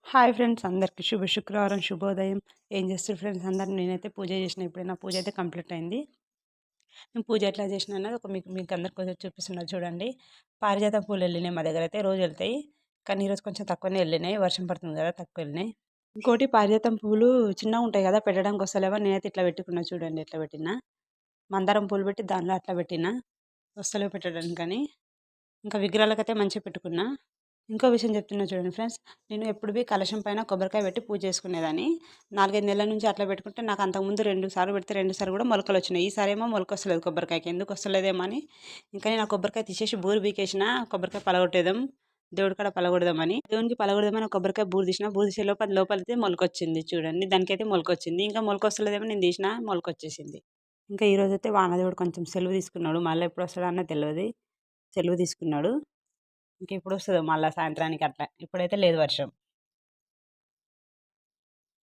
Hi friends అందరికీ శుభ శుక్రవారం శుభోదయం. ఏం చేస్తుర్రు ఫ్రెండ్స్ అందరూ? నేనైతే పూజ చేసిన. ఇప్పుడే నా పూజ అయితే కంప్లీట్ అయింది. నేను పూజ ఎట్లా చేసిన అన్నది మీకు అందరికి కొంచెం చూపిస్తున్నా చూడండి. పారిజాతం పూలు వెళ్ళినాయి మా దగ్గర అయితే రోజు వెళ్తాయి. కానీ ఈరోజు కొంచెం తక్కువనే వెళ్ళినాయి. వర్షం పడుతుంది కదా తక్కువ వెళ్ళినాయి. ఇంకోటి పారిజాతం పూలు చిన్నగా ఉంటాయి కదా పెట్టడానికి వస్తలేవా నేనైతే ఇట్లా పెట్టుకున్నా చూడండి ఎట్లా పెట్టినా. మందారం పూలు పెట్టి దానిలో అట్లా పెట్టినా వస్తలేవు పెట్టడానికి కానీ. ఇంకా విగ్రహాలకైతే మంచిగా పెట్టుకున్నా. ఇంకో విషయం చెప్తున్నా చూడండి ఫ్రెండ్స్. నేను ఎప్పుడు కలశం పైన కొబ్బరికాయ పెట్టి పూజ చేసుకునేదాన్ని. 4, 5 నెలల నుంచి అట్లా పెట్టుకుంటే నాకు అంతకుముందు 2 సార్లు పెడితే 2 సార్లు కూడా మొలకలొచ్చినాయి. ఈసారేమో మొలకొస్తలేదు కొబ్బరికాయకి. ఎందుకు వస్తలేదేమో అని ఇంకా నేను ఆ కొబ్బరికాయ తీసేసి బూరు పీకేసిన. కొబ్బరికాయ పలగొట్టేద్దాం. దేవుడి కాడ పలగొడదామని. దేవునికి పలగొడదామని ఆ కొబ్బరికాయ బూరు తీసిన. బూరు తీసే లోపు అది లోపలైతే మొలకొచ్చింది చూడండి. దానికైతే మొలకొచ్చింది. ఇంకా మొలకొస్తలేదేమో నేను తీసిన మొలకొచ్చేసింది. ఇంకా ఈరోజైతే వానదేవుడు కొంచెం సెలవు తీసుకున్నాడు. మళ్ళీ ఎప్పుడు వస్తాడో అన్నది తెలవది. సెలవు తీసుకున్నాడు. ఇంకెప్పుడు వస్తదో మళ్ళా సాయంత్రానికి అట్లా. ఇప్పుడైతే లేదు వర్షం.